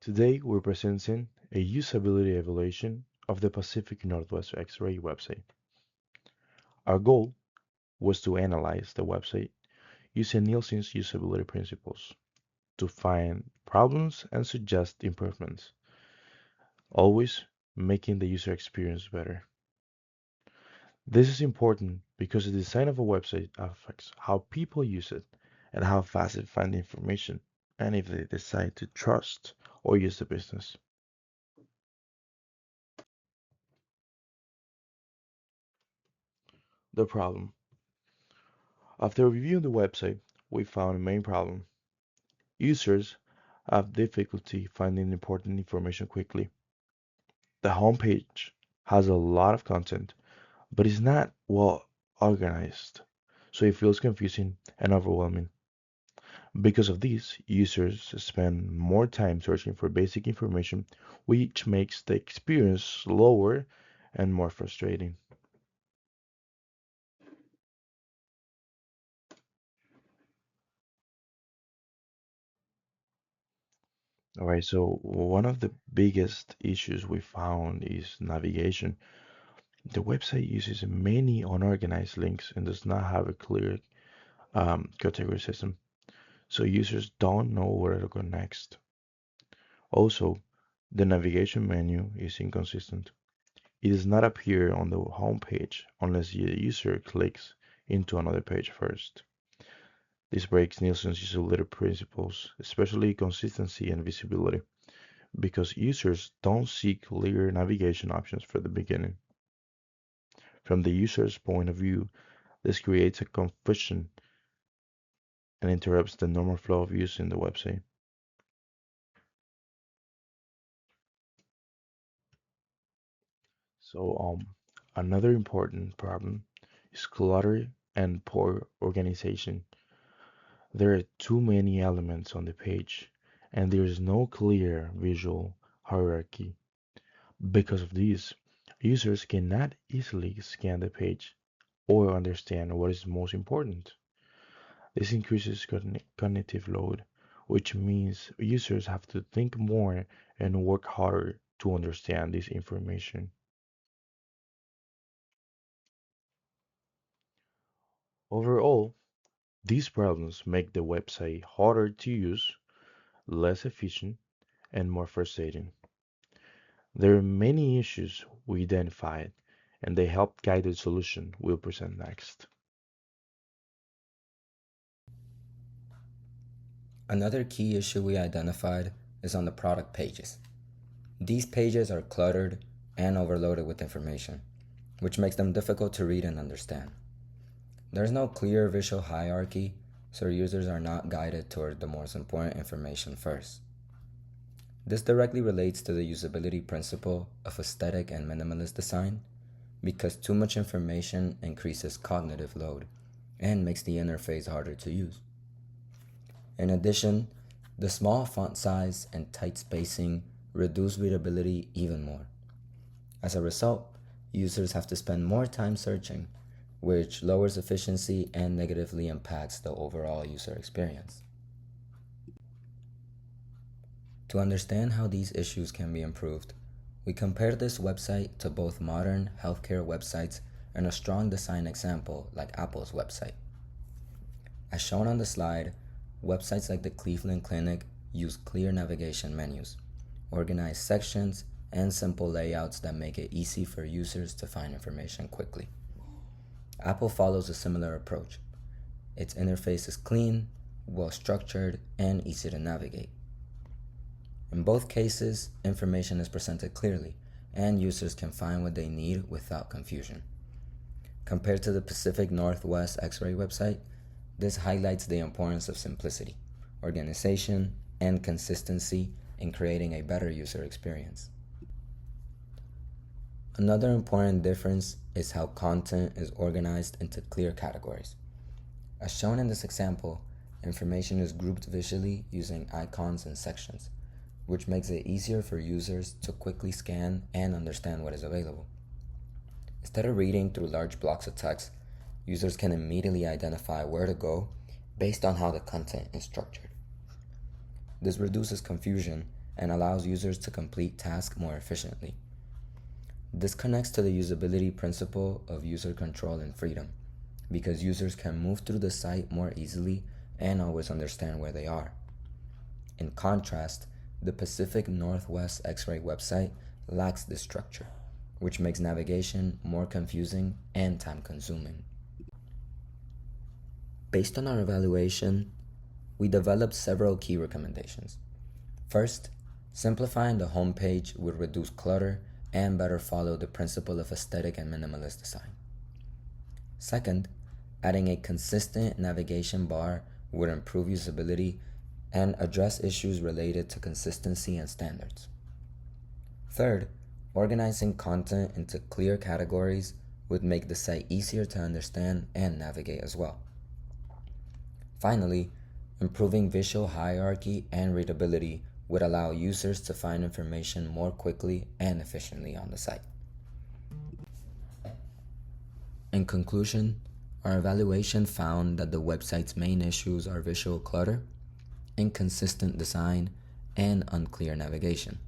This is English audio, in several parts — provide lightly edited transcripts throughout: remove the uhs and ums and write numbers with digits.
Today we're presenting a usability evaluation of the Pacific Northwest X-ray website. Our goal was to analyze the website using Nielsen's usability principles to find problems and suggest improvements, always making the user experience better. This is important because the design of a website affects how people use it and how fast they find information, and if they decide to trust or use the business. The problem. After reviewing the website, we found a main problem. Users have difficulty finding important information quickly. The homepage has a lot of content, but is not well organized, so it feels confusing and overwhelming. Because of this, users spend more time searching for basic information, which makes the experience slower and more frustrating. All right, so one of the biggest issues we found is navigation. The website uses many unorganized links and does not have a clear category system, so users don't know where to go next. Also, the navigation menu is inconsistent. It does not appear on the home page unless the user clicks into another page first. This breaks Nielsen's usability principles, especially consistency and visibility, because users don't see clear navigation options from the beginning. From the user's point of view, this creates a confusion and interrupts the normal flow of use in the website. So, another important problem is clutter and poor organization. There are too many elements on the page, and there is no clear visual hierarchy. Because of this, users cannot easily scan the page or understand what is most important. This increases cognitive load, which means users have to think more and work harder to understand this information. Overall, these problems make the website harder to use, less efficient, and more frustrating. There are many issues we identified, and they help guide the solution we'll present next. Another key issue we identified is on the product pages. These pages are cluttered and overloaded with information, which makes them difficult to read and understand. There's no clear visual hierarchy, so users are not guided toward the most important information first. This directly relates to the usability principle of aesthetic and minimalist design, because too much information increases cognitive load and makes the interface harder to use. In addition, the small font size and tight spacing reduce readability even more. As a result, users have to spend more time searching, which lowers efficiency and negatively impacts the overall user experience. To understand how these issues can be improved, we compared this website to both modern healthcare websites and a strong design example like Apple's website. As shown on the slide, websites like the Cleveland Clinic use clear navigation menus, organized sections, and simple layouts that make it easy for users to find information quickly. Apple follows a similar approach. Its interface is clean, well structured, and easy to navigate. In both cases, information is presented clearly, and users can find what they need without confusion. Compared to the Pacific Northwest X-ray website, this highlights the importance of simplicity, organization, and consistency in creating a better user experience. Another important difference is how content is organized into clear categories. As shown in this example, information is grouped visually using icons and sections, which makes it easier for users to quickly scan and understand what is available. Instead of reading through large blocks of text, users can immediately identify where to go based on how the content is structured. This reduces confusion and allows users to complete tasks more efficiently. This connects to the usability principle of user control and freedom, because users can move through the site more easily and always understand where they are. In contrast, the Pacific Northwest X-ray website lacks this structure, which makes navigation more confusing and time-consuming. Based on our evaluation, we developed several key recommendations. First, simplifying the homepage would reduce clutter and better follow the principle of aesthetic and minimalist design. Second, adding a consistent navigation bar would improve usability and address issues related to consistency and standards. Third, organizing content into clear categories would make the site easier to understand and navigate as well. Finally, improving visual hierarchy and readability would allow users to find information more quickly and efficiently on the site. In conclusion, our evaluation found that the website's main issues are visual clutter, inconsistent design, and unclear navigation.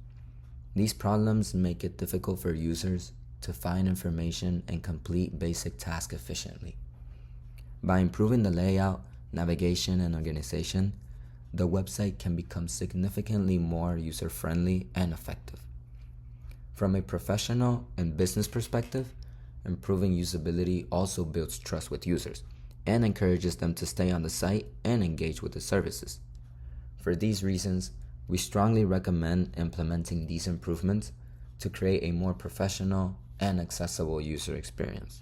These problems make it difficult for users to find information and complete basic tasks efficiently. By improving the layout, navigation, and organization, the website can become significantly more user-friendly and effective. From a professional and business perspective, improving usability also builds trust with users and encourages them to stay on the site and engage with the services. For these reasons, we strongly recommend implementing these improvements to create a more professional and accessible user experience.